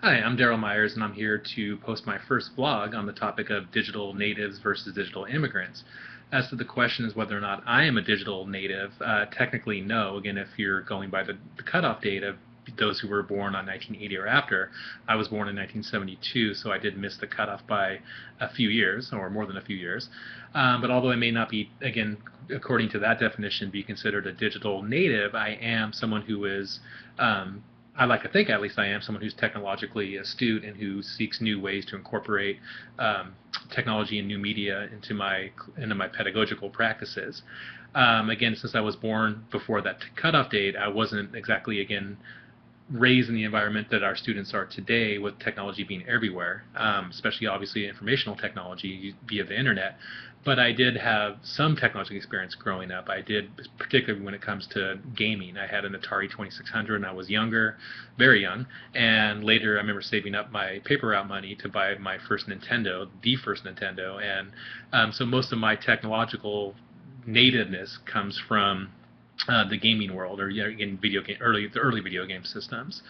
Hi, I'm Daryl Myers, and I'm here to post my first vlog on the topic of digital natives versus digital immigrants. As to the question is whether or not I am a digital native, technically no. Again, if you're going by the cutoff date of those who were born on 1980 or after, I was born in 1972, so I did miss the cutoff by a few years, or more than a few years. But although I may not be, again, according to that definition, be considered a digital native, I am someone who is I like to think, at least I am someone who's technologically astute and who seeks new ways to incorporate technology and new media into my pedagogical practices. Again, since I was born before that cutoff date, I wasn't exactly again raised in the environment that our students are today, with technology being everywhere, especially obviously informational technology via the internet. But I did have some technology experience growing up. I did, particularly when it comes to gaming. I had an Atari 2600 when I was younger, very young, and later I remember saving up my paper route money to buy my first Nintendo, the first Nintendo, and so most of my technological nativeness comes from the gaming world, or in the early video game systems.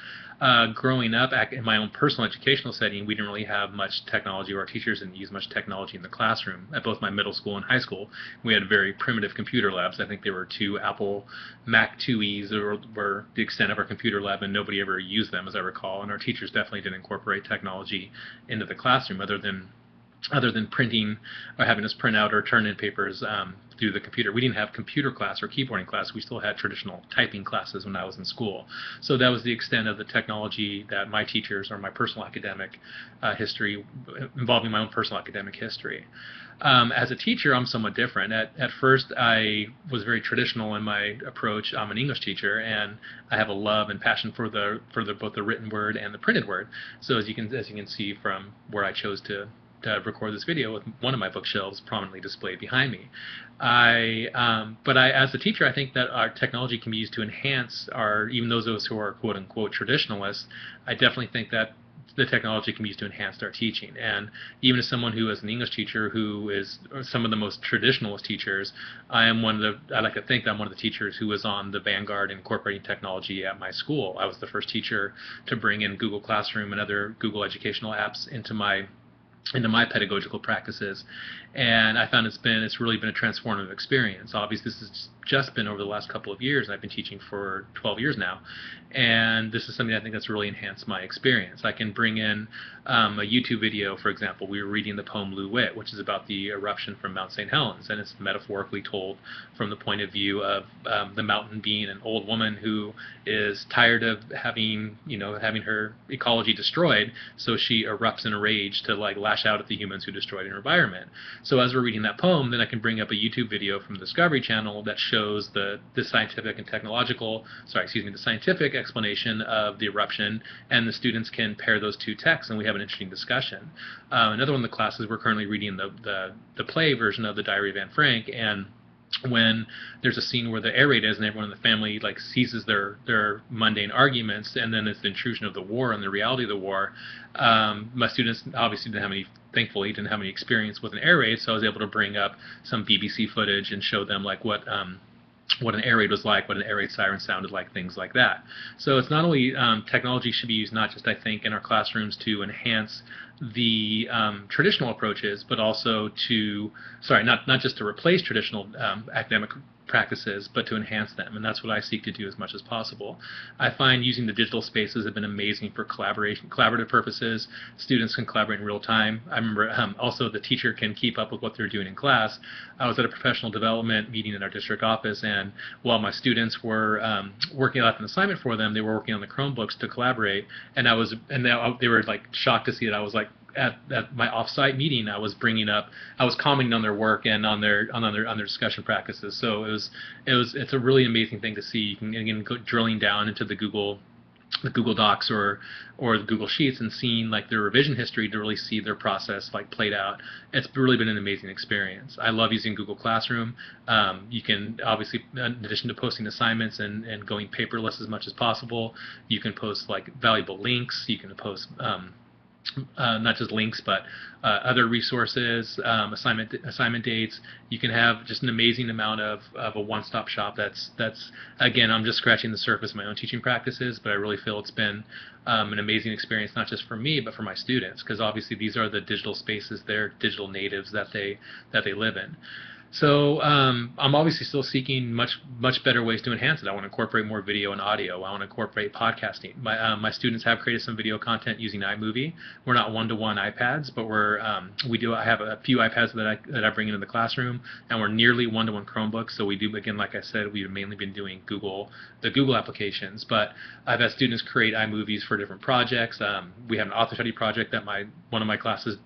Growing up in my own personal educational setting, we didn't really have much technology, or our teachers didn't use much technology in the classroom. At both my middle school and high school, we had very primitive computer labs. I think there were two Apple Mac 2Es were the extent of our computer lab, and nobody ever used them, as I recall. And our teachers definitely didn't incorporate technology into the classroom, other than printing or having us print out or turn in papers through the computer. We didn't have computer class or keyboarding class. We still had traditional typing classes when I was in school. So that was the extent of the technology that my teachers, or my personal academic history, involving my own personal academic history. As a teacher, I'm somewhat different. At first, I was very traditional in my approach. I'm an English teacher, and I have a love and passion for both the written word and the printed word. So as you can see from where I chose to record this video, with one of my bookshelves prominently displayed behind me. As a teacher, I think that our technology can be used to enhance even those of us who are quote unquote traditionalists. I definitely think that the technology can be used to enhance our teaching. And even as someone who is an English teacher, who is some of the most traditionalist teachers, I like to think that I'm one of the teachers who was on the vanguard in incorporating technology at my school. I was the first teacher to bring in Google Classroom and other Google educational apps into my pedagogical practices, and I found it's really been a transformative experience. Obviously, this has just been over the last couple of years, and I've been teaching for 12 years now, and this is something I think that's really enhanced my experience. I can bring in a YouTube video. For example, we were reading the poem Lou Wit, which is about the eruption from Mount St. Helens, and it's metaphorically told from the point of view of the mountain being an old woman who is tired of having her ecology destroyed, so she erupts in a rage to lash out at the humans who destroyed her environment. So as we're reading that poem, then I can bring up a YouTube video from the Discovery Channel that shows the scientific explanation of the eruption, and the students can pair those two texts, and we have an interesting discussion. Another one of the classes, we're currently reading the play version of the Diary of Anne Frank, and when there's a scene where the air raid is and everyone in the family ceases their mundane arguments, and then it's the intrusion of the war and the reality of the war. My students obviously thankfully didn't have any experience with an air raid, so I was able to bring up some BBC footage and show them what an air raid was like, what an air raid siren sounded like, things like that. So it's not only technology should be used not just, I think, in our classrooms to enhance the traditional approaches, but also not just to replace traditional academic practices, but to enhance them, and that's what I seek to do as much as possible. I find using the digital spaces have been amazing for collaborative purposes. Students can collaborate in real time. I remember also the teacher can keep up with what they're doing in class. I was at a professional development meeting in our district office, and while my students were working out an assignment for them, they were working on the Chromebooks to collaborate, and they were shocked to see that I was at my off-site meeting, I was commenting on their work and on their discussion practices. So it's a really amazing thing to see. You can again go drilling down into the Google Docs or the Google Sheets and seeing their revision history to really see their process played out. It's really been an amazing experience. I love using Google Classroom. You can obviously, in addition to posting assignments and going paperless as much as possible, you can post valuable links. You can post not just links, but other resources, assignment dates. You can have just an amazing amount of a one-stop shop. That's again, I'm just scratching the surface of my own teaching practices, but I really feel it's been an amazing experience, not just for me, but for my students, because obviously these are the digital spaces, they're digital natives that they live in. So I'm obviously still seeking much better ways to enhance it. I want to incorporate more video and audio. I want to incorporate podcasting. My students have created some video content using iMovie. We're not one-to-one iPads, but I have a few iPads that I bring into the classroom, and we're nearly one-to-one Chromebooks. So we do, again, like I said, we've mainly been doing the Google applications. But I've had students create iMovies for different projects. We have an author study project that one of my classes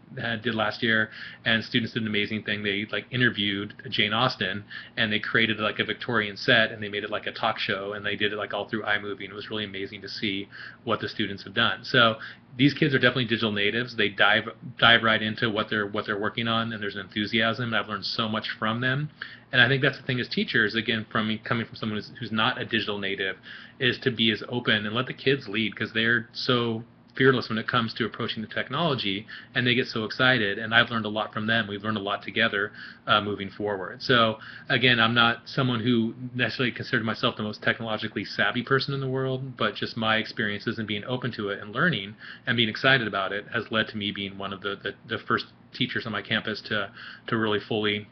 did last year, and students did an amazing thing. They interviewed Jane Austen, and they created like a Victorian set, and they made it like a talk show, and they did it like all through iMovie, and it was really amazing to see what the students have done. So these kids are definitely digital natives. They dive right into what they're working on, and there's an enthusiasm, and I've learned so much from them. And I think that's the thing as teachers, again, coming from someone who's not a digital native, is to be as open and let the kids lead, because they're so fearless when it comes to approaching the technology, and they get so excited, and I've learned a lot from them. We've learned a lot together moving forward. So again, I'm not someone who necessarily considered myself the most technologically savvy person in the world, but just my experiences and being open to it and learning and being excited about it has led to me being one of the first teachers on my campus to really fully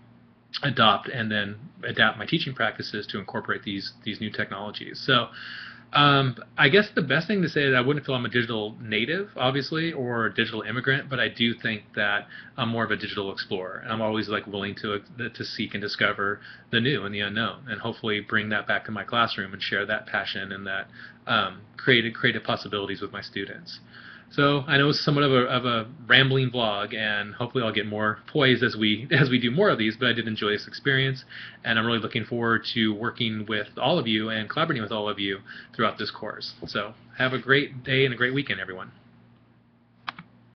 adopt and then adapt my teaching practices to incorporate these new technologies. So I guess the best thing to say is I wouldn't feel I'm a digital native, obviously, or a digital immigrant, but I do think that I'm more of a digital explorer, and I'm always willing to seek and discover the new and the unknown, and hopefully bring that back to my classroom and share that passion and that creative possibilities with my students. So I know it's somewhat of a rambling vlog, and hopefully I'll get more poised as we do more of these, but I did enjoy this experience, and I'm really looking forward to working with all of you and collaborating with all of you throughout this course. So have a great day and a great weekend, everyone.